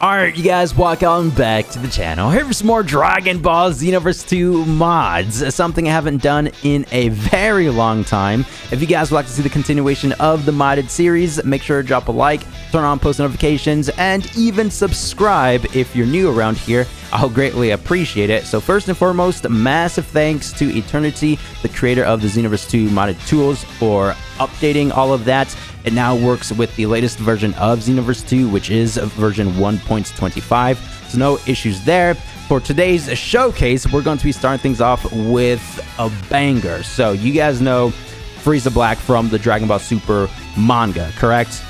Alright, you guys, welcome back to the channel. Here for some more Dragon Ball Xenoverse 2 mods, something I haven't done in a very long time. If you guys would like to see the continuation of the modded series, make sure to drop a like, turn on post notifications, and even subscribe if you're new around here. I'll greatly appreciate it. So first and foremost, massive thanks to Eternity, the creator of the Xenoverse 2 modded tools, for updating all of that. It now works with the latest version of Xenoverse 2, which is version 1.25, so no issues there. For today's showcase, we're going to be starting things off with a banger. So you guys know Frieza Black from the Dragon Ball Super manga, correct?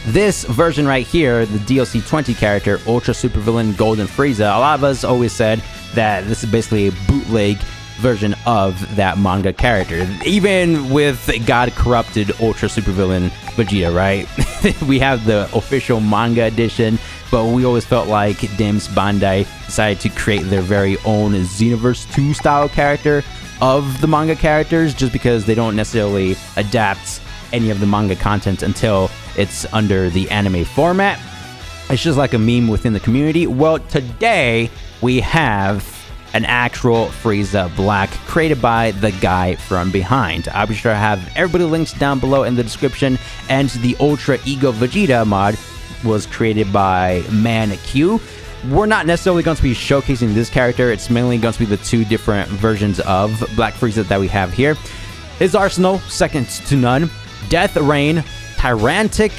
This version right here, the DLC 20 character, Ultra Supervillain Golden Frieza, a lot of us always said that this is basically a bootleg version of that manga character, even with God-corrupted Ultra Supervillain Vegeta, right? We have the official manga edition, but we always felt like Dim's Bandai decided to create their very own Xenoverse 2 style character of the manga characters, just because they don't necessarily adapt any of the manga content until it's under the anime format. It's just like a meme within the community. Well, today we have an actual Frieza Black created by the guy from behind. I'll be sure to have everybody linked down below in the description, and the Ultra Ego Vegeta mod was created by Man Q. We're not necessarily going to be showcasing this character. It's mainly going to be the two different versions of Black Frieza that we have here. His arsenal, second to none: Death Rain, Tyrannic,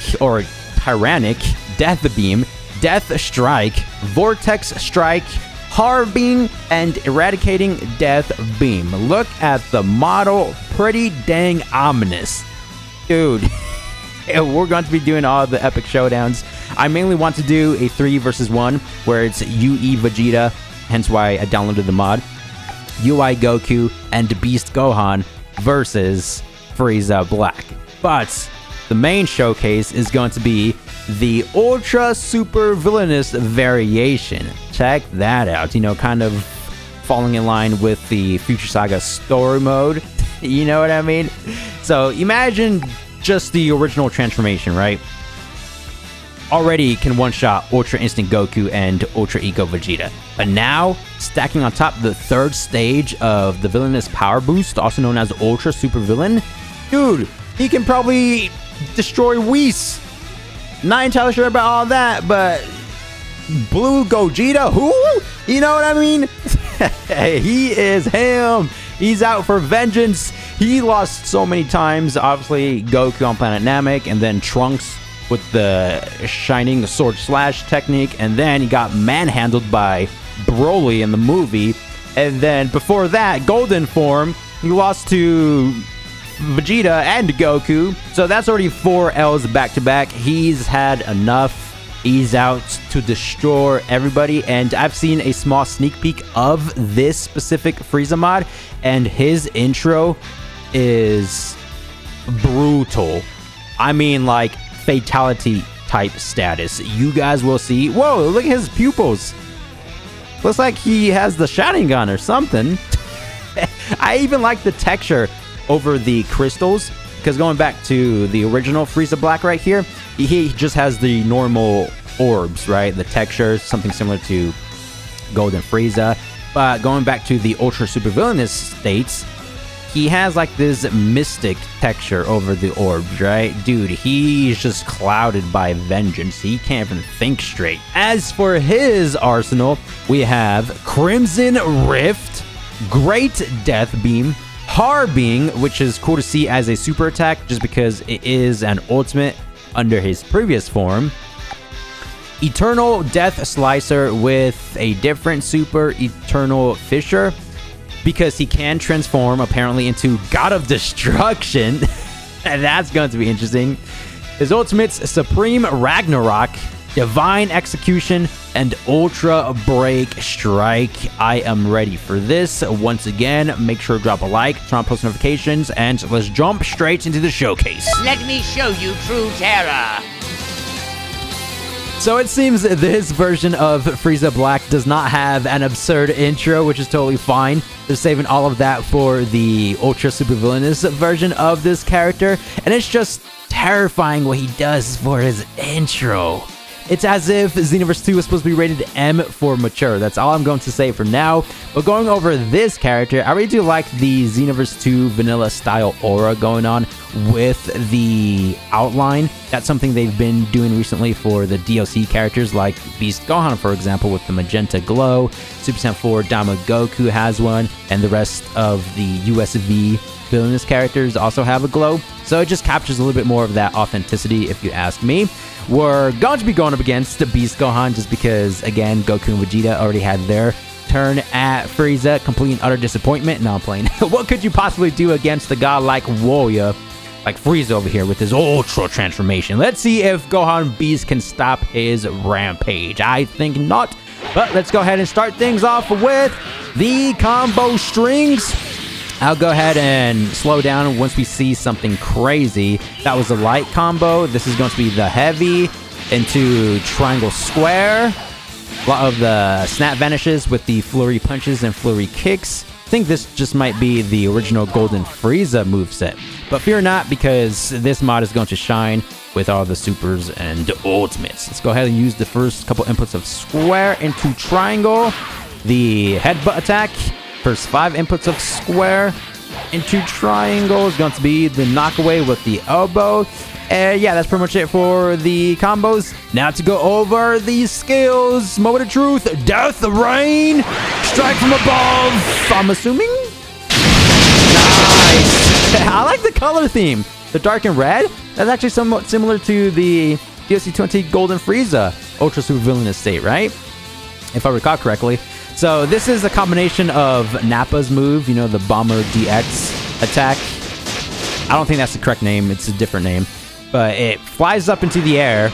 Death Beam, Death Strike, Vortex Strike, Harving, and Eradicating Death Beam. Look at the model, pretty dang ominous. Dude, we're going to be doing all the epic showdowns. I mainly want to do a 3 versus 1, where it's UE Vegeta, hence why I downloaded the mod, UI Goku, and Beast Gohan versus Frieza Black. But the main showcase is going to be the Ultra Super Villainous variation. Check that out. You know, kind of falling in line with the Future Saga story mode. You know what I mean? So imagine just the original transformation, right? Already can one-shot Ultra Instinct Goku and Ultra Ego Vegeta. But now, stacking on top the third stage of the Villainous Power Boost, also known as Ultra Super Villain, dude, he can probably destroy Whis. Not entirely sure about all that, but Blue Gogeta, who? You know what I mean? He is him. He's out for vengeance. He lost so many times. Obviously, Goku on Planet Namek, and then Trunks with the Shining Sword Slash technique, and then he got manhandled by Broly in the movie. And then before that, Golden form, he lost to Vegeta and Goku. So that's already 4 L's back to back. He's had enough. He's out to destroy everybody, and I've seen a small sneak peek of this specific Frieza mod, and his intro is brutal. I mean, like, fatality type status. You guys will see. Whoa, look at his pupils. Looks like he has the Sharingan or something. I even like the texture over the crystals, because going back to the original Frieza Black right here, he just has the normal orbs, right? The texture, something similar to Golden Frieza. But going back to the Ultra Super Villainous states, he has like this mystic texture over the orbs, right? Dude, he's just clouded by vengeance. He can't even think straight. As for his arsenal, we have Crimson Rift, Great Death Beam, Harving, which is cool to see as a super attack just because it is an ultimate under his previous form. Eternal Death Slicer with a different super, Eternal Fisher, because he can transform apparently into God of Destruction. And that's going to be interesting. His ultimates: Supreme Ragnarok, Divine Execution, and Ultra Break Strike. I am ready for this. Once again, make sure to drop a like, turn on post notifications, and let's jump straight into the showcase. Let me show you true terror. So it seems this version of Frieza Black does not have an absurd intro, which is totally fine. They're saving all of that for the Ultra Super Villainous version of this character, and it's just terrifying what he does for his intro. It's as if Xenoverse 2 was supposed to be rated M for mature. That's all I'm going to say for now. But going over this character, I really do like the Xenoverse 2 vanilla style aura going on with the outline. That's something they've been doing recently for the DLC characters like Beast Gohan, for example, with the magenta glow. Super Saiyan 4 Dama Goku has one, and the rest of the USV villainous characters also have a glow. So it just captures a little bit more of that authenticity, if you ask me. We're going to be going up against the Beast Gohan just because, again, Goku and Vegeta already had their turn at Frieza. Complete and utter disappointment. No, I'm playing. What could you possibly do against the godlike warrior like Frieza over here with his ultra transformation? Let's see if Gohan Beast can stop his rampage. I think not. But let's go ahead and start things off with the combo strings. I'll go ahead and slow down once we see something crazy. That was a light combo. This is going to be the heavy into triangle square. A lot of the snap vanishes with the flurry punches and flurry kicks. I think this just might be the original Golden Frieza moveset. But fear not, because this mod is going to shine with all the supers and ultimates. Let's go ahead and use the first couple inputs of square into triangle. The headbutt attack. First 5 inputs of square into triangle is going to be the knockaway with the elbow. And yeah, that's pretty much it for the combos. Now to go over these skills. Moment of truth. Death Rain. Strike from above. I'm assuming. Nice. I like the color theme. The dark and red. That's actually somewhat similar to the DLC 20 Golden Frieza Ultra Super Villainous state, right? If I recall correctly. So this is a combination of Nappa's move, you know, the Bomber DX attack. I don't think that's the correct name. It's a different name. But it flies up into the air,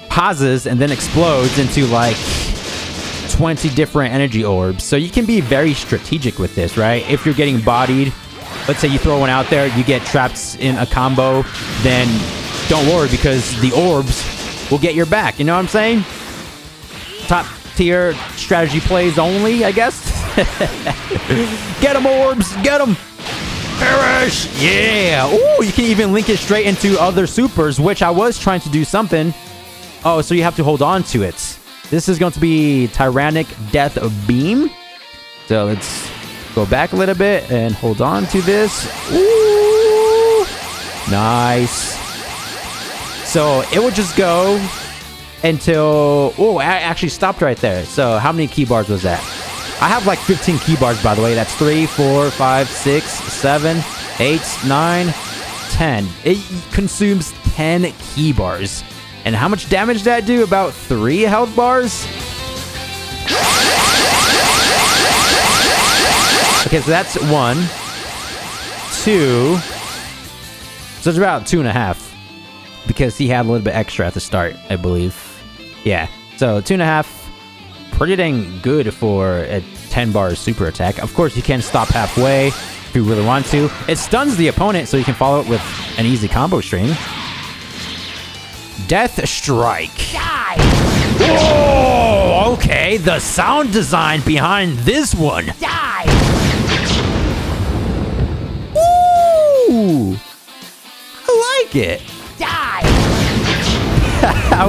pauses, and then explodes into like 20 different energy orbs. So you can be very strategic with this, right? If you're getting bodied, let's say you throw one out there, you get trapped in a combo, then don't worry because the orbs will get your back. You know what I'm saying? Top tier strategy plays only, I guess. Get them, orbs! Get them! Perish! Yeah! Ooh, you can even link it straight into other supers, which I was trying to do something. Oh, so you have to hold on to it. This is going to be Tyrannic Death Beam. So let's go back a little bit and hold on to this. Ooh! Nice. So it would just go until... Oh, I actually stopped right there. So how many key bars was that? I have like 15 key bars, by the way. That's 3, 4, 5, 6, 7, 8, 9, 10. It consumes 10 key bars. And how much damage did that do? About 3 health bars? Okay, so that's 1, 2. So it's about 2.5. Because he had a little bit extra at the start, I believe. Yeah, so 2.5. Pretty dang good for a 10 bar super attack. Of course, you can stop halfway if you really want to. It stuns the opponent, so you can follow it with an easy combo string. Death Strike. Die! Whoa! Okay, the sound design behind this one. Die! Ooh! I like it. Die!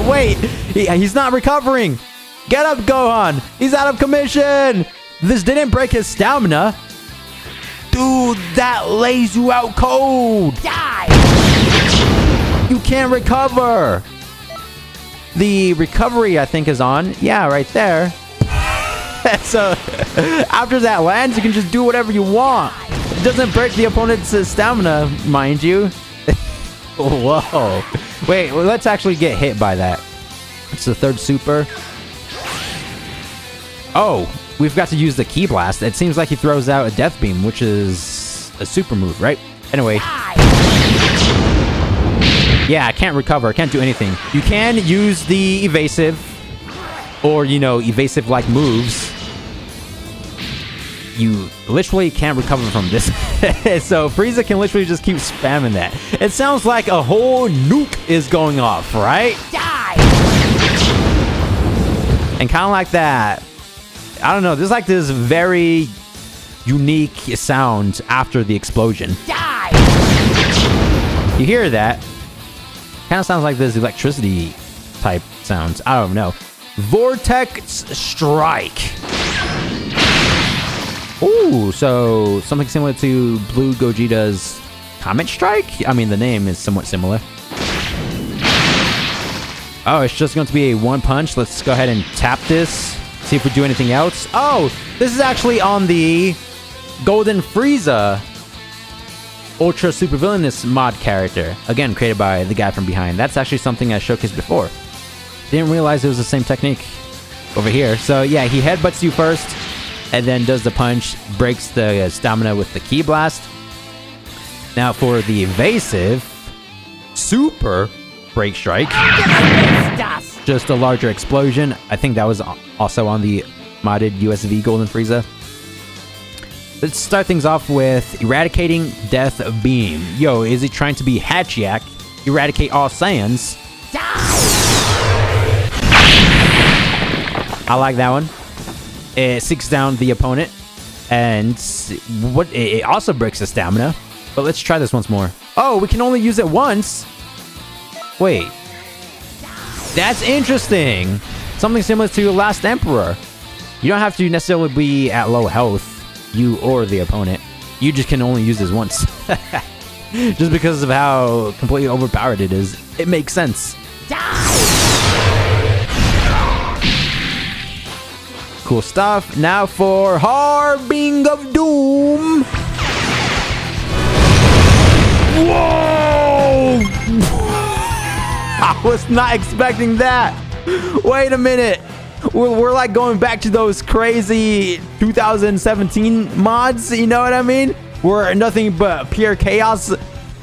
Wait, he's not recovering. Get up, Gohan. He's out of commission. This didn't break his stamina. Dude, that lays you out cold. Die! You can't recover. The recovery, I think, is on. Yeah, right there. So, after that lands, you can just do whatever you want. It doesn't break the opponent's stamina, mind you. Whoa. Wait, well, let's actually get hit by that. It's the third super. Oh, we've got to use the Ki Blast. It seems like he throws out a Death Beam, which is a super move, right? Anyway. Yeah, I can't recover. I can't do anything. You can use the evasive or, you know, evasive-like moves. You literally can't recover from this. So Frieza can literally just keep spamming that. It sounds like a whole nuke is going off, right? Die! And kind of like that. I don't know. There's like this very unique sound after the explosion. Die! You hear that? Kind of sounds like there's electricity type sounds. I don't know. Vortex Strike. Ooh, so something similar to Blue Gogeta's Comet Strike? I mean, the name is somewhat similar. Oh, it's just going to be a one punch. Let's go ahead and tap this. See if we do anything else. Oh, this is actually on the Golden Frieza Ultra Super Villainous mod character. Again, created by the guy from behind. That's actually something I showcased before. Didn't realize it was the same technique over here. So yeah, he headbutts you first, and then does the punch, breaks the stamina with the Ki Blast. Now for the evasive Super Break Strike. Just a larger explosion. I think that was also on the modded USV Golden Frieza. Let's start things off with Eradicating Death Beam. Yo, is he trying to be Hachiak? Eradicate all Saiyans. I like that one. It seeks down the opponent, and it also breaks the stamina. But let's try this once more. Oh, we can only use it once. Wait, that's interesting. Something similar to Last Emperor. You don't have to necessarily be at low health, you or the opponent. You just can only use this once. Just because of how completely overpowered it is. It makes sense. Cool stuff. Now for Harbing of Doom. Whoa! I was not expecting that. Wait a minute. We're like going back to those crazy 2017 mods, you know what I mean? Where nothing but pure chaos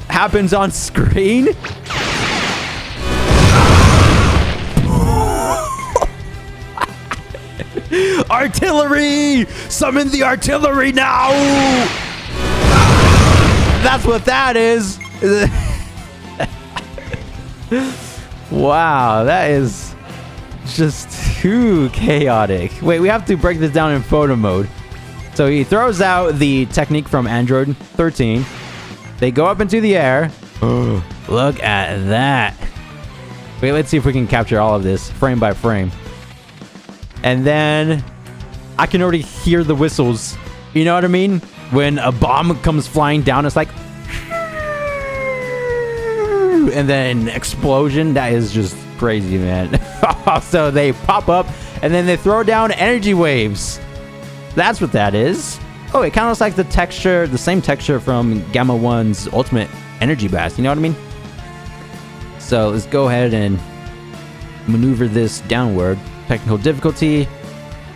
happens on screen. Artillery! Summon the artillery now! That's what that is. Wow, that is just too chaotic. Wait, we have to break this down in photo mode. So he throws out the technique from Android 13. They go up into the air. Look at that. Wait, let's see if we can capture all of this frame by frame. And then I can already hear the whistles. You know what I mean? When a bomb comes flying down, it's like... And then explosion. That is just crazy, man. So they pop up, and then they throw down energy waves. That's what that is. Oh, it kind of looks like the texture, the same texture from Gamma 1's Ultimate Energy Blast. You know what I mean? So let's go ahead and maneuver this downward. Technical difficulty.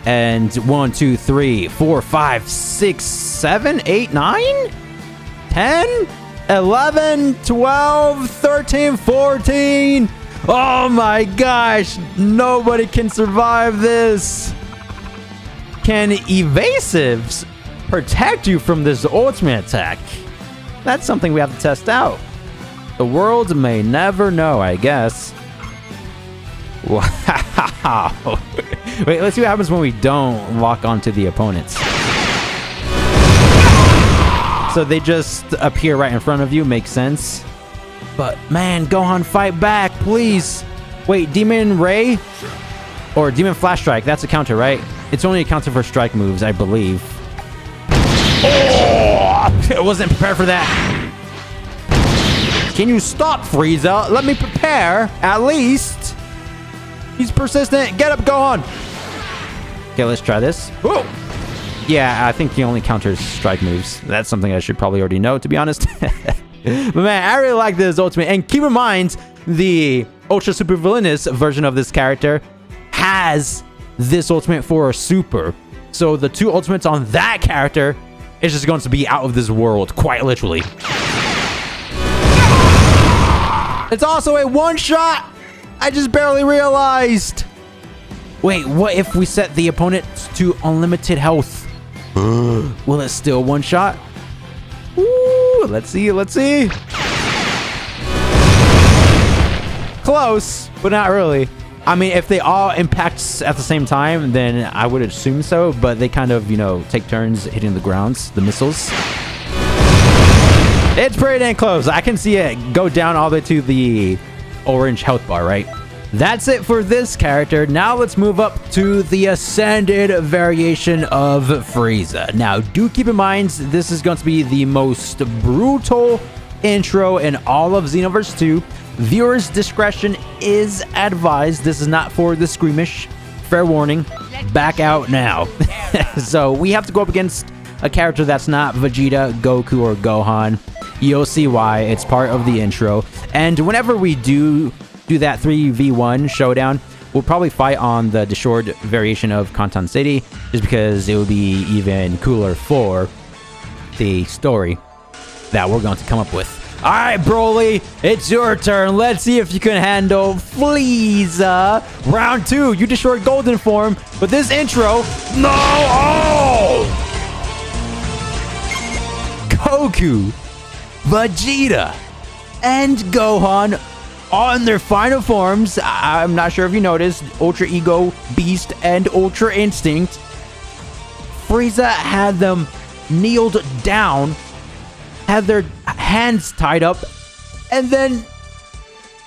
And 1, 2, 3, 4, 5, 6, 7, 8, 9, 10, 11, 12, 13, 14. Oh my gosh. Nobody can survive this. Can evasives protect you from this ultimate attack? That's something we have to test out. The world may never know, I guess. Wow. Wait, let's see what happens when we don't lock onto the opponents. So they just appear right in front of you. Makes sense. But man, Gohan, fight back, please. Wait, Demon Ray? Or Demon Flash Strike. That's a counter, right? It's only a counter for strike moves, I believe. Oh! I wasn't prepared for that. Can you stop, Frieza? Let me prepare, at least. He's persistent. Get up, Gohan. Okay, let's try this. Whoa! Yeah, I think he only counters strike moves. That's something I should probably already know, to be honest. But man, I really like this ultimate. And keep in mind, the Ultra Super Villainous version of this character has this ultimate for a super. So the two ultimates on that character is just going to be out of this world, quite literally. It's also a one-shot. I just barely realized. Wait, what if we set the opponent to unlimited health? Will it still one-shot? Ooh, let's see, let's see. Close, but not really. I mean, if they all impact at the same time, then I would assume so, but they kind of, you know, take turns hitting the grounds, the missiles. It's pretty dang close. I can see it go down all the way to the orange health bar, right? That's it for this character. Now let's move up to the Ascended variation of Frieza. Now, do keep in mind, this is going to be the most brutal intro in all of Xenoverse 2. Viewers' discretion is advised. This is not for the squeamish. Fair warning. Back out now. So we have to go up against a character that's not Vegeta, Goku, or Gohan. You'll see why. It's part of the intro. And whenever we do that 3v1 showdown, we'll probably fight on the Deshored variation of Kantan City, just because it would be even cooler for the story that we're going to come up with. All right, Broly, it's your turn. Let's see if you can handle Frieza. Round 2, you destroyed Golden Form, but this intro, no! Oh! Goku, Vegeta, and Gohan on their final forms. I'm not sure if you noticed, Ultra Ego, Beast, and Ultra Instinct. Frieza had them kneeled down, had their hands tied up, and then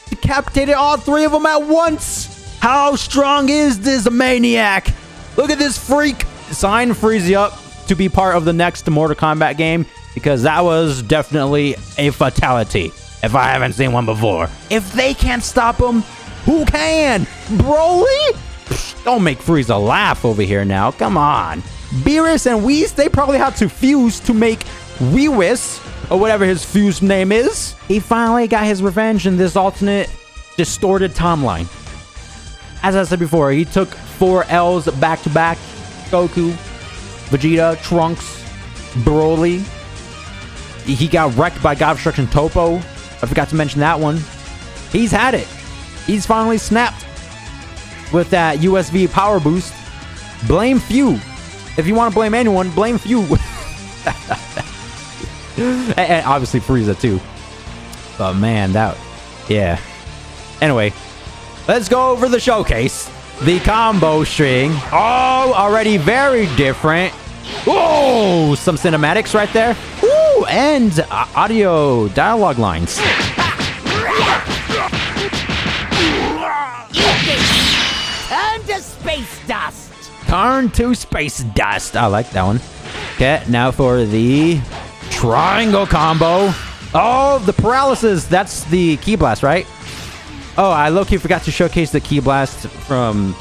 decapitated all 3 of them at once. How strong is this maniac? Look at this freak. Sign Frieza up to be part of the next Mortal Kombat game, because that was definitely a fatality, if I haven't seen one before. If they can't stop him, who can? Broly? Psh, don't make Frieza laugh over here now. Come on. Beerus and Whis, they probably had to fuse to make Whis, or whatever his fused name is. He finally got his revenge in this alternate, distorted timeline. As I said before, he took 4 L's back to back. Goku, Vegeta, Trunks, Broly. He got wrecked by God Destruction Topo. I forgot to mention that one. He's had it. He's finally snapped with that USV power boost. Blame few. If you want to blame anyone, blame few. And obviously Frieza too. But man, yeah. Anyway, let's go over the showcase. The combo string. Oh, already very different. Whoa, some cinematics right there. Ooh, and audio dialogue lines. Turn to space dust. Turn to space dust. I like that one. Okay, now for the triangle combo. Oh, the paralysis. That's the Ki Blast, right? Oh, I low-key forgot to showcase the Ki Blast from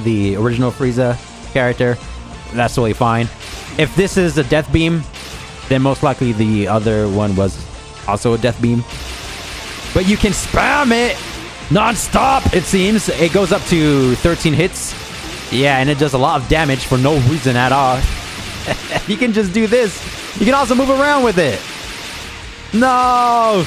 the original Frieza character. That's totally fine. If this is a Death Beam, then most likely the other one was also a Death Beam. But you can spam it non-stop, it seems. It goes up to 13 hits. Yeah, and it does a lot of damage for no reason at all. You can just do this. You can also move around with it. No!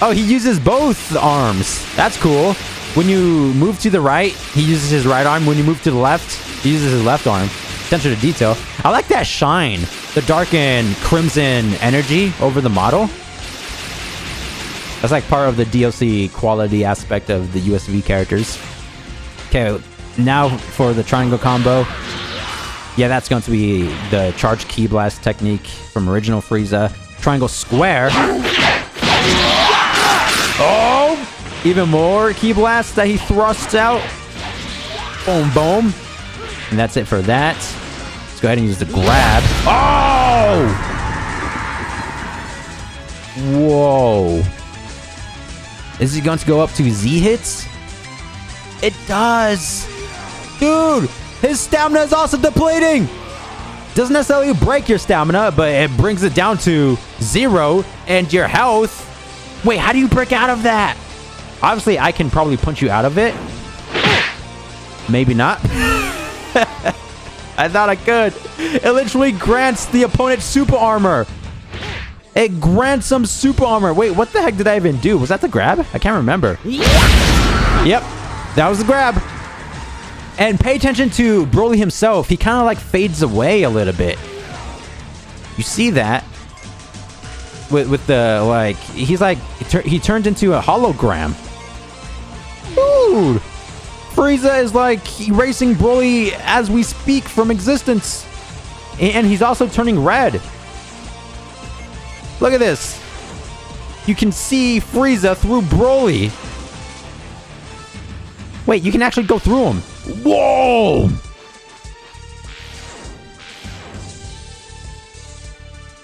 Oh, he uses both arms. That's cool. When you move to the right, he uses his right arm. When you move to the left, he uses his left arm. Attention to detail. I like that shine. The dark and crimson energy over the model. That's like part of the DLC quality aspect of the USV characters. Okay, now for the triangle combo. Yeah, that's going to be the charged Ki Blast technique from original Frieza. Triangle square. Oh! Even more Ki Blast that he thrusts out. Boom, boom. And that's it for that. Let's go ahead and use the grab. Oh! Whoa. Is he going to go up to Z hits? It does. Dude, his stamina is also depleting. Doesn't necessarily break your stamina, but it brings it down to 0 and your health. Wait, how do you break out of that? Obviously, I can probably punch you out of it. Maybe not. I thought I could. It literally grants the opponent super armor. It grants some super armor. Wait, what the heck did I even do? Was that the grab? I can't remember. Yep, that was the grab. And pay attention to Broly himself. He kind of like fades away a little bit. You see that? With the, like, he's like, he turned into a hologram. Dude, Frieza is like erasing Broly as we speak from existence. And he's also turning red. Look at this. You can see Frieza through Broly. Wait, you can actually go through them. Whoa!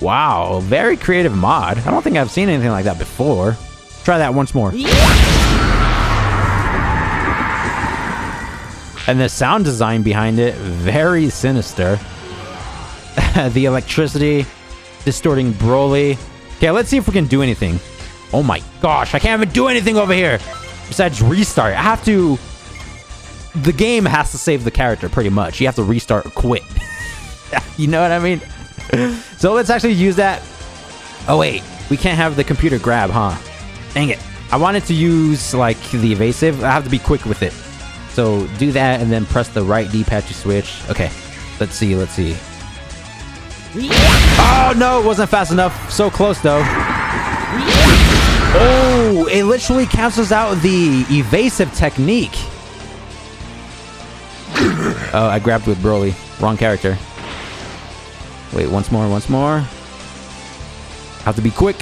Wow, very creative mod. I don't think I've seen anything like that before. Try that once more. And the sound design behind it, very sinister. The electricity distorting Broly. Okay, let's see if we can do anything. Oh my gosh, I can't even do anything over here. Besides restart. I have to... The game has to save the character, pretty much. You have to restart or quit. You know what I mean? So let's actually use that. Oh wait, we can't have the computer grab, huh? Dang it. I wanted to use like the evasive. I have to be quick with it. So do that and then press the right D-pad to switch. Okay, let's see. Oh no, it wasn't fast enough. So close though. Oh, it literally cancels out the evasive technique. Oh, I grabbed with Broly. Wrong character. Wait, once more. Have to be quick.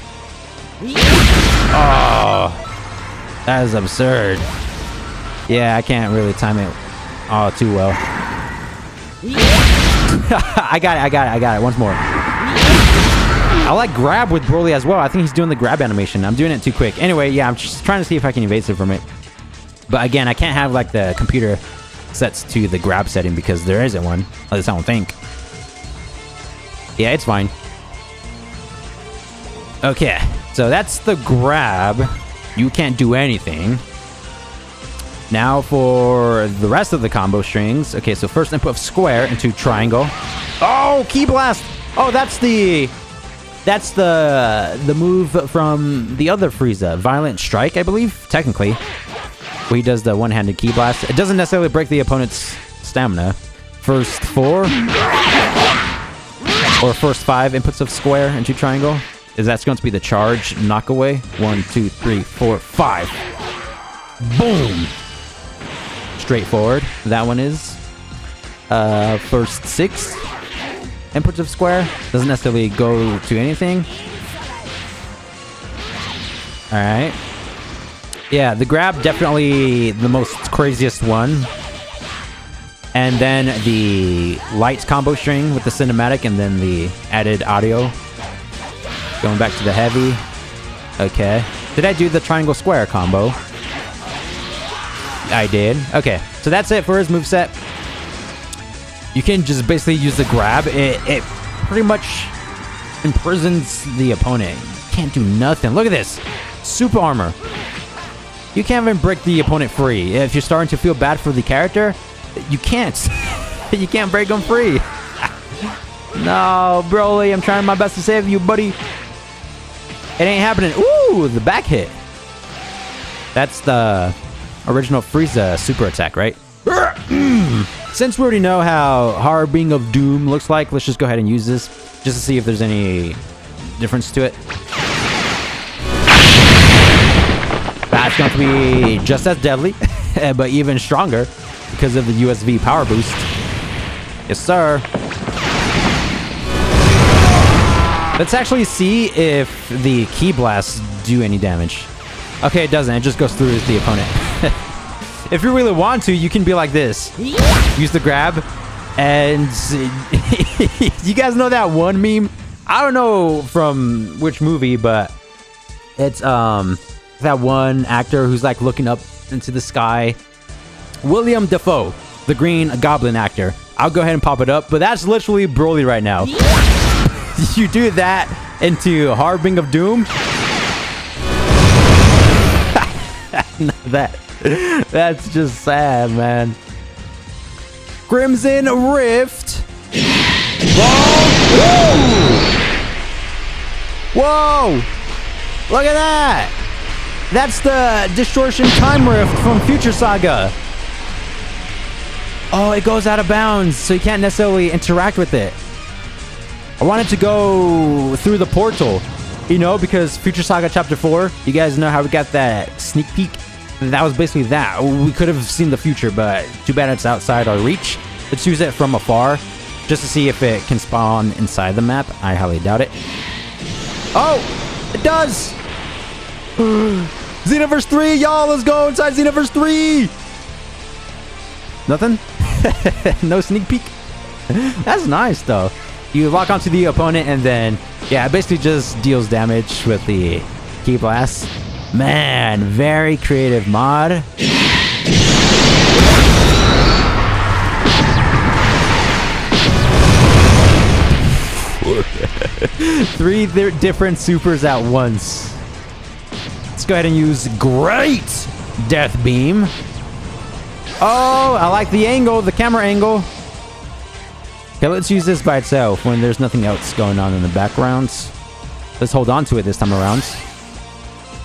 Oh, that is absurd. Yeah, I can't really time it too well. I got it. Once more. I like grab with Broly as well. I think he's doing the grab animation. I'm doing it too quick. Anyway, yeah, I'm just trying to see if I can evasive from it. But again, I can't have like the computer sets to the grab setting because there isn't one. At least I don't think. Yeah, it's fine. Okay, so that's the grab. You can't do anything. Now for the rest of the combo strings. Okay, so first input of square into triangle. Oh, key blast! Oh, that's the move from the other Frieza, Violent Strike, I believe, technically. Where he does the one-handed key blast. It doesn't necessarily break the opponent's stamina. First 4 or first 5 inputs of square into triangle. That's going to be the charge knockaway. 1, 2, 3, 4, 5. Boom! Straightforward. That one is. First 6 inputs of square. Doesn't necessarily go to anything. Alright. Yeah, the grab definitely the most craziest one. And then the light combo string with the cinematic and then the added audio. Going back to the heavy. Okay. Did I do the triangle square combo? I did. Okay. So that's it for his moveset. You can just basically use the grab. It pretty much imprisons the opponent. You can't do nothing. Look at this. Super armor. You can't even break the opponent free. If you're starting to feel bad for the character, you can't. You can't break them free. No, Broly, I'm trying my best to save you, buddy. It ain't happening. Ooh, the back hit. That's the original Frieza super attack, right? Since we already know how Harbing of Doom looks like, let's just go ahead and use this just to see if there's any difference to it. That's going to be just as deadly, but even stronger because of the USV power boost. Yes, sir. Let's actually see if the key blasts do any damage. Okay, it doesn't. It just goes through the opponent. If you really want to, you can be like this. Use the grab. And you guys know that one meme? I don't know from which movie, but it's that one actor who's like looking up into the sky. William Dafoe, the Green Goblin actor. I'll go ahead and pop it up, but that's literally Broly right now. You do that into Harbing of Doom. That's just sad, man. Crimson Rift. Whoa! Look at that! That's the Distortion Time Rift from Future Saga. Oh, it goes out of bounds, so you can't necessarily interact with it. I wanted to go through the portal, you know, because Future Saga Chapter 4, you guys know how we got that sneak peek? That was basically that. We could have seen the future, but too bad it's outside our reach. Let's use it from afar, just to see if it can spawn inside the map. I highly doubt it. Oh, it does! Xenoverse 3, y'all, let's go inside Xenoverse 3! Nothing? No sneak peek? That's nice, though. You lock onto the opponent and then, yeah, it basically just deals damage with the Ki Blast. Man, very creative mod. Three different supers at once. Let's go ahead and use Great Death Beam. Oh, I like the angle, the camera angle. Okay, let's use this by itself when there's nothing else going on in the background. Let's hold on to it this time around.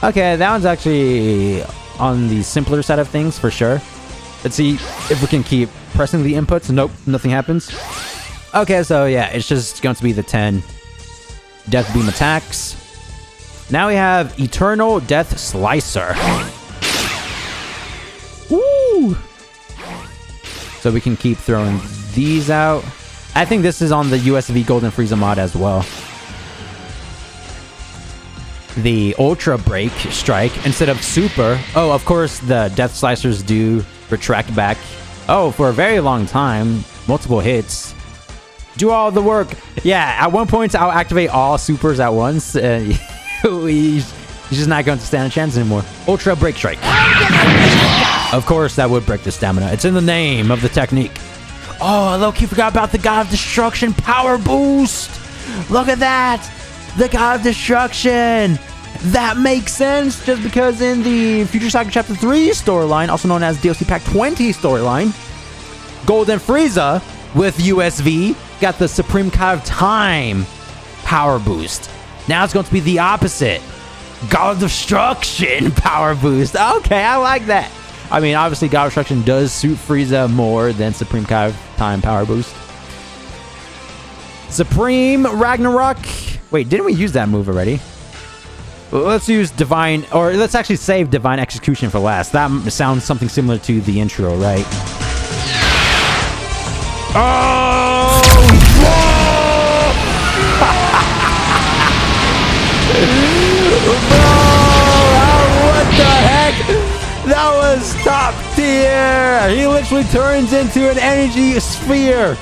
Okay, that one's actually on the simpler side of things for sure. Let's see if we can keep pressing the inputs. Nope, nothing happens. Okay, so yeah, it's just going to be the 10 Death Beam attacks. Now we have Eternal Death Slicer. Woo! So we can keep throwing these out. I think this is on the USV Golden Frieza mod as well. The Ultra Break Strike instead of Super. Oh, of course, the Death Slicers do retract back. Oh, for a very long time. Multiple hits. Do all the work. Yeah, at one point, I'll activate all Supers at once. He's just not going to stand a chance anymore. Ultra Break Strike. Of course, that would break the stamina. It's in the name of the technique. Oh, low-key forgot about the God of Destruction power boost. Look at that. The God of Destruction. That makes sense just because in the Future Saga Chapter 3 storyline, also known as DLC Pack 20 storyline, Golden Frieza with USV got the Supreme God of Time power boost. Now it's going to be the opposite. God of Destruction power boost. Okay, I like that. I mean, obviously, God of Destruction does suit Frieza more than Supreme God of Time power boost. Supreme Ragnarok. Wait, didn't we use that move already? Well, let's use Divine, or let's actually save Divine Execution for last. That sounds something similar to the intro, right? Oh! Bro, what the heck? That was top tier. He literally turns into an energy sphere.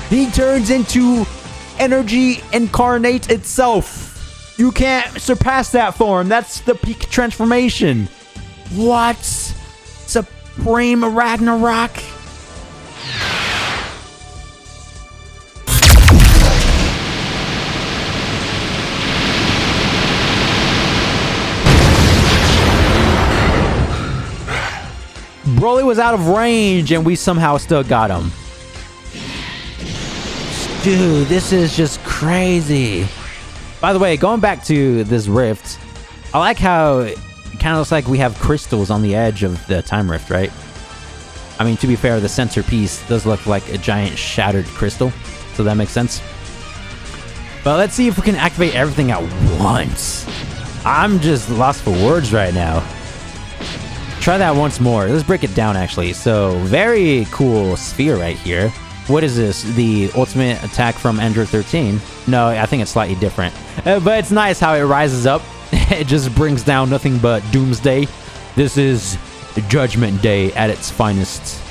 He turns into energy incarnate itself. You can't surpass that form. That's the peak transformation. What? Supreme Ragnarok? Broly was out of range and we somehow still got him. Dude, this is just crazy. By the way, going back to this rift, I like how it kind of looks like we have crystals on the edge of the time rift, right? I mean, to be fair, the centerpiece does look like a giant shattered crystal, so that makes sense. But let's see if we can activate everything at once. I'm just lost for words right now. Try that once more. Let's break it down, actually. So, very cool sphere right here. What is this? The ultimate attack from Android 13? No, I think it's slightly different. But it's nice how it rises up. It just brings down nothing but Doomsday. This is Judgment Day at its finest.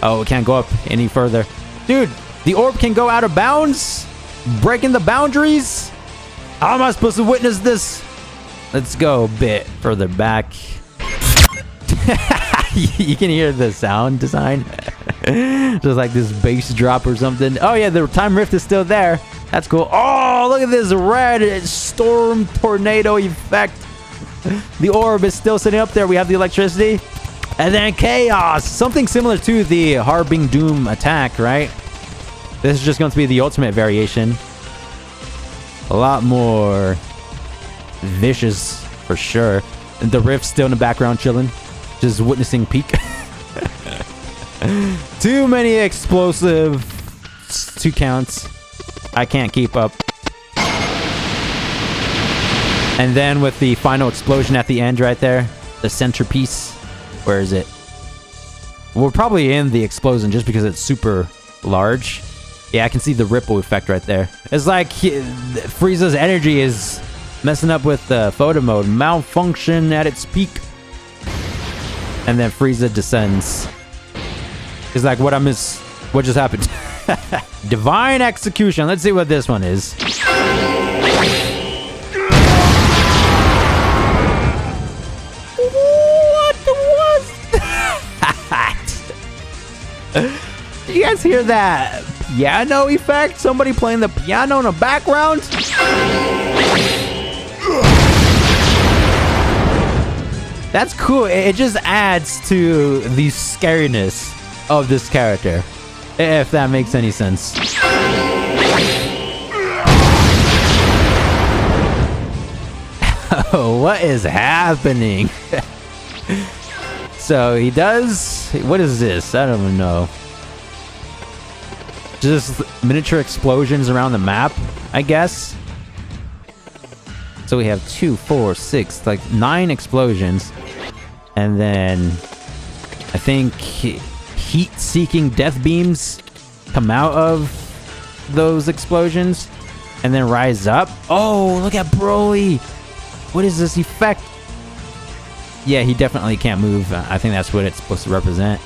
Oh, it can't go up any further. Dude, the orb can go out of bounds? Breaking the boundaries? How am I supposed to witness this? Let's go a bit further back. You can hear the sound design. Just like this bass drop or something. Oh yeah, the time rift is still there. That's cool. Oh, look at this red storm tornado effect. The orb is still sitting up there. We have the electricity. And then chaos. Something similar to the Harbing Doom attack, right? This is just going to be the ultimate variation. A lot more vicious for sure. And the rift's still in the background chilling. Just witnessing peak. Too many explosive 2 counts. I can't keep up. And then with the final explosion at the end right there, the centerpiece. Where is it? We're probably in the explosion just because it's super large. Yeah, I can see the ripple effect right there. It's like Frieza's energy is messing up with the photo mode. Malfunction at its peak. And then Frieza descends. It's like, what just happened? Divine Execution. Let's see what this one is. What was that? Did you guys hear that piano effect? Somebody playing the piano in the background? That's cool. It just adds to the scariness of this character, if that makes any sense. Oh, what is happening? So he does... What is this? I don't even know. Just miniature explosions around the map, I guess. So we have 2, 4, 6, like 9 explosions. And then I think heat-seeking death beams come out of those explosions and then rise up. Oh, look at Broly. What is this effect? Yeah, he definitely can't move. I think that's what it's supposed to represent.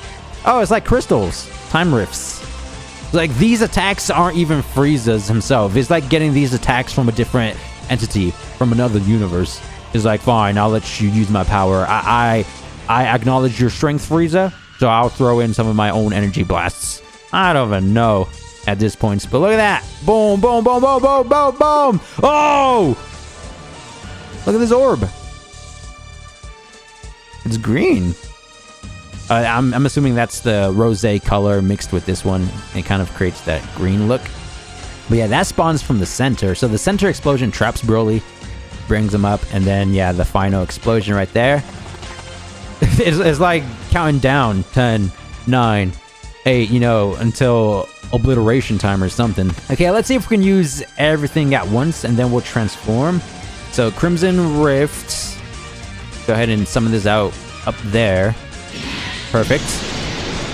Oh, it's like crystals. Time rifts. Like, these attacks aren't even Frieza's himself. It's like getting these attacks from a different entity, from another universe. It's like, fine, I'll let you use my power. I acknowledge your strength, Frieza, so I'll throw in some of my own energy blasts. I don't even know at this point, but look at that. Boom, boom, boom, boom, boom, boom, boom. Oh! Look at this orb. It's green. I'm assuming that's the rosé color mixed with this one. It kind of creates that green look. But yeah, that spawns from the center. So the center explosion traps Broly, brings him up, and then, yeah, the final explosion right there. It's like counting down 10, 9, 8, you know, until obliteration time or something. Okay, let's see if we can use everything at once, and then we'll transform. So Crimson Rift. Go ahead and summon this out up there. Perfect.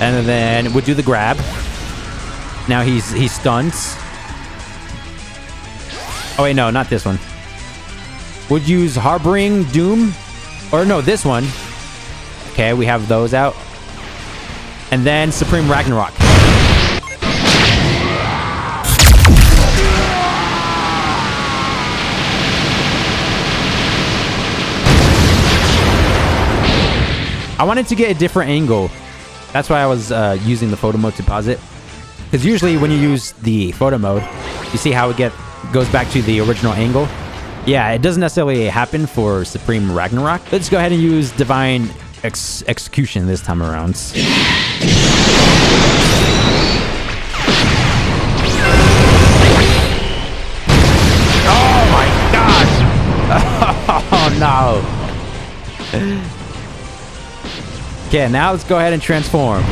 And then we'll do the grab. Now he stunts. Oh wait, no, not this one. We'll use Harboring Doom. Or no, this one. Okay, we have those out. And then Supreme Ragnarok. I wanted to get a different angle. That's why I was using the photo mode to pause it. Because usually when you use the photo mode, you see how it goes back to the original angle. Yeah, it doesn't necessarily happen for Supreme Ragnarok. Let's go ahead and use Divine Execution this time around. Oh my gosh! Oh no! Okay, now let's go ahead and transform.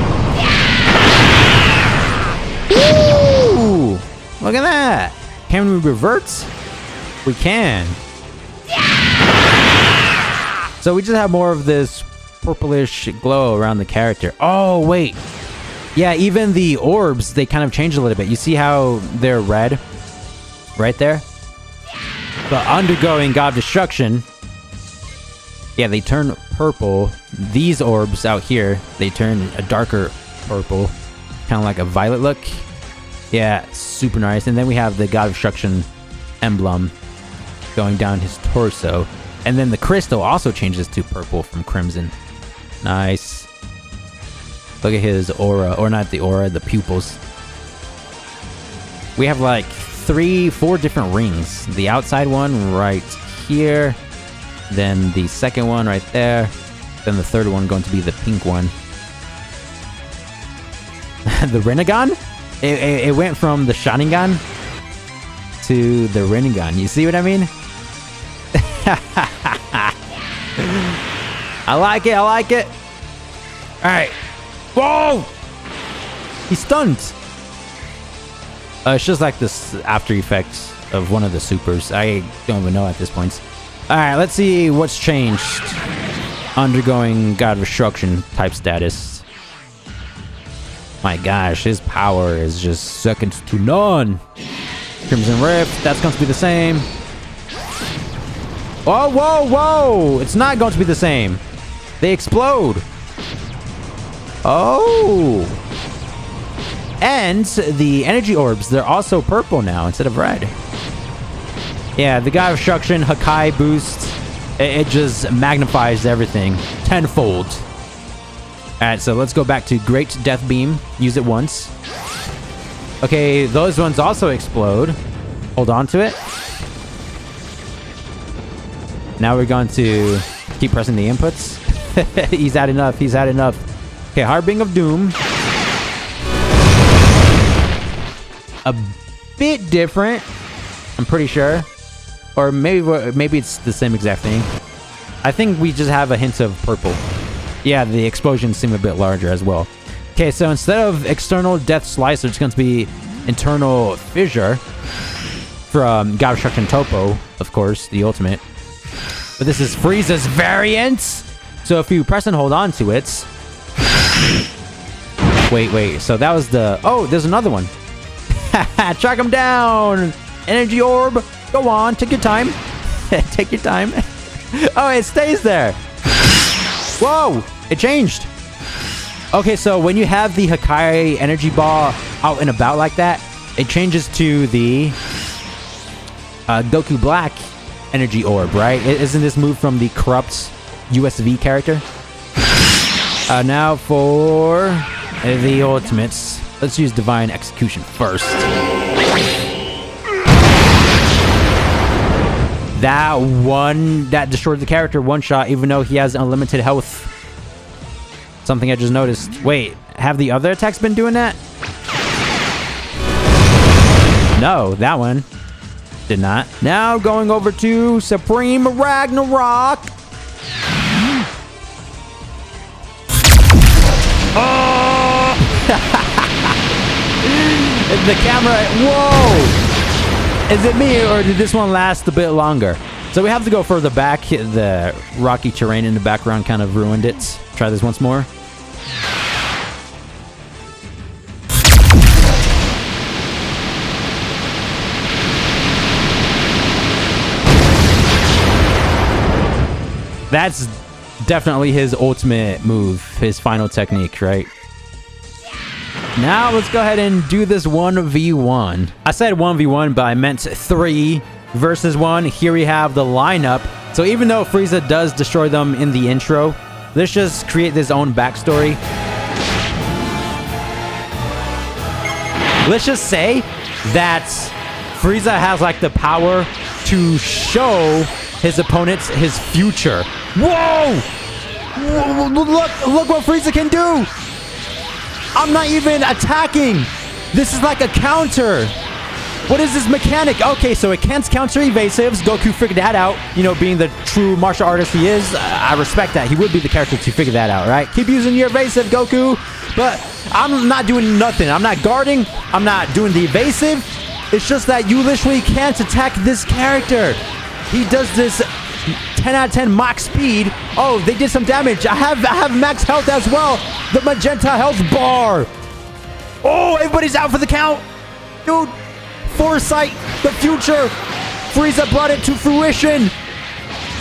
Woo! Look at that! Can we revert? We can. So we just have more of this purplish glow around the character. Oh, wait. Yeah, even the orbs, they kind of change a little bit. You see how they're red? Right there? But undergoing God of Destruction, yeah, they turn purple. These orbs out here, they turn a darker purple. Kind of like a violet look. Yeah, super nice. And then we have the God of Destruction emblem going down his torso. And then the crystal also changes to purple from crimson. Nice. Look at his aura. Or not the aura, the pupils. We have like 3, 4 different rings. The outside one right here. Then the second one right there. Then the third one going to be the pink one. The Rinnegan? It went from the Sharingan to the Rinnegan. You see what I mean? I like it, I like it. Alright. Whoa! He's stunned. It's just like this after effects of one of the supers. I don't even know at this point. Alright, let's see what's changed. Undergoing God of Destruction type status. My gosh, his power is just second to none. Crimson Rift, that's going to be the same. Oh, whoa, whoa! It's not going to be the same. They explode. Oh! And the energy orbs, they're also purple now instead of red. Yeah, the God of Destruction, Hakai boost, it just magnifies everything tenfold. Alright, so let's go back to Great Death Beam. Use it once. Okay, those ones also explode. Hold on to it. Now we're going to keep pressing the inputs. He's had enough. He's had enough. Okay, Harbing of Doom. A bit different, I'm pretty sure. Or maybe it's the same exact thing. I think we just have a hint of purple. Yeah, the explosions seem a bit larger as well. Okay, so instead of external Death Slicer, it's going to be internal Fissure from God of Destruction Topo, of course, the ultimate. But this is Frieza's variant. So if you press and hold on to it. Wait. So that was the... Oh, there's another one. Track him down. Energy orb. Go on. Take your time. Take your time. Oh, it stays there. Whoa. It changed. Okay, so when you have the Hakai energy ball out and about like that, it changes to the Goku Black energy orb, right? Isn't this move from the corrupt USV character? Now for the ultimates. Let's use Divine Execution first. That destroyed the character one shot, even though he has unlimited health. Something I just noticed. Wait, have the other attacks been doing that? No, that one did not. Now going over to Supreme Ragnarok. Oh! The camera. Whoa! Is it me or did this one last a bit longer? So we have to go further back. The rocky terrain in the background kind of ruined it. Try this once more. That's definitely his ultimate move, his final technique, right? Now let's go ahead and do this 1v1. I said 1v1, but I meant 3 versus 1. Here we have the lineup. So even though Frieza does destroy them in the intro, let's just create his own backstory. Let's just say that Frieza has like the power to show his opponents his future. Whoa! Look what Frieza can do! I'm not even attacking! This is like a counter! What is this mechanic? Okay, so it can't counter evasives. Goku figured that out. You know, being the true martial artist he is, I respect that. He would be the character to figure that out, right? Keep using your evasive, Goku. But I'm not doing nothing. I'm not guarding. I'm not doing the evasive. It's just that you literally can't attack this character. He does this 10 out of 10 max speed. Oh, they did some damage. I have max health as well. The magenta health bar. Oh, everybody's out for the count. Dude, foresight, the future. Frieza brought it to fruition.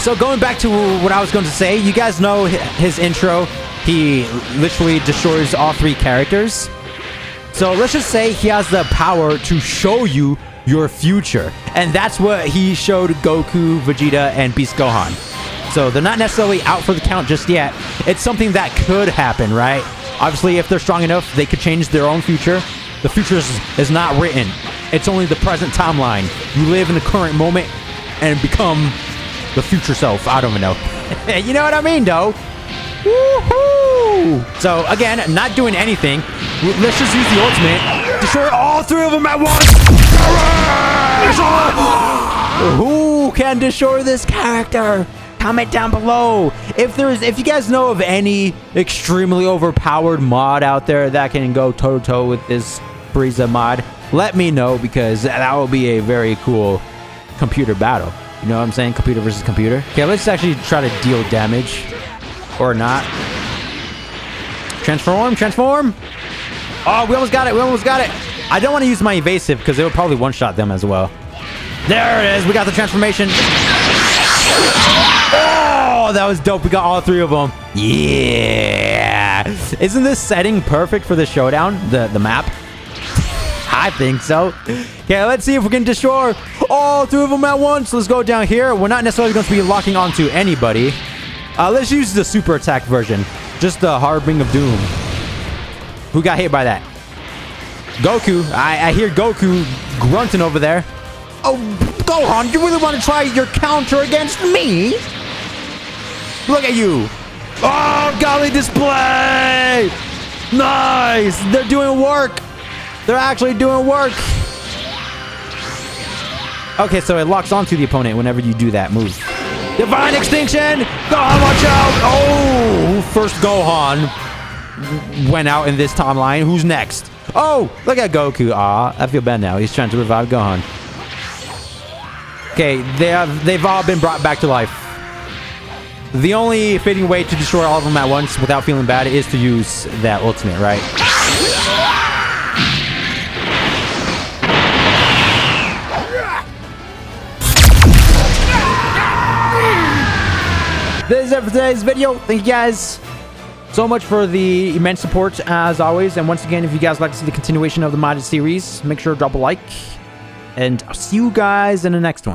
So going back to what I was going to say, you guys know his intro. He literally destroys all 3 characters. So let's just say he has the power to show you your future. And that's what he showed Goku, Vegeta, and Beast Gohan. So they're not necessarily out for the count just yet. It's something that could happen, right? Obviously, if they're strong enough, they could change their own future. The future is not written. It's only the present timeline. You live in the current moment and become the future self. I don't even know. You know what I mean, though? Woohoo! So, again, not doing anything. Let's just use the ultimate. Destroy all 3 of them at once! Who can destroy this character? Comment down below. If you guys know of any extremely overpowered mod out there that can go toe-to-toe with this Frieza mod, let me know, because that will be a very cool computer battle. You know what I'm saying? Computer versus computer. Okay, let's actually try to deal damage. Or not. Transform, transform. Oh, we almost got it. We almost got it. I don't want to use my evasive because it would probably one-shot them as well. There it is. We got the transformation. Oh, that was dope. We got all 3 of them. Yeah. Isn't this setting perfect for the showdown? The map? I think so. Okay, let's see if we can destroy all 2 of them at once. Let's go down here. We're not necessarily going to be locking onto anybody. Let's use the super attack version. Just the Harbing of Doom. Who got hit by that? Goku. I hear Goku grunting over there. Oh, Gohan, you really want to try your counter against me? Look at you. Oh, golly display. Nice. They're doing work. They're actually doing work. Okay, so it locks onto the opponent whenever you do that move. Divine Extinction. Gohan, watch out. Oh, first Gohan went out in this timeline. Who's next? Oh, look at Goku. Aw, I feel bad now. He's trying to revive Gohan. Okay, they've all been brought back to life. The only fitting way to destroy all of them at once without feeling bad is to use that ultimate, right? This is it for today's video. Thank you guys so much for the immense support as always. And once again, if you guys like to see the continuation of the modded series, make sure to drop a like. And I'll see you guys in the next one.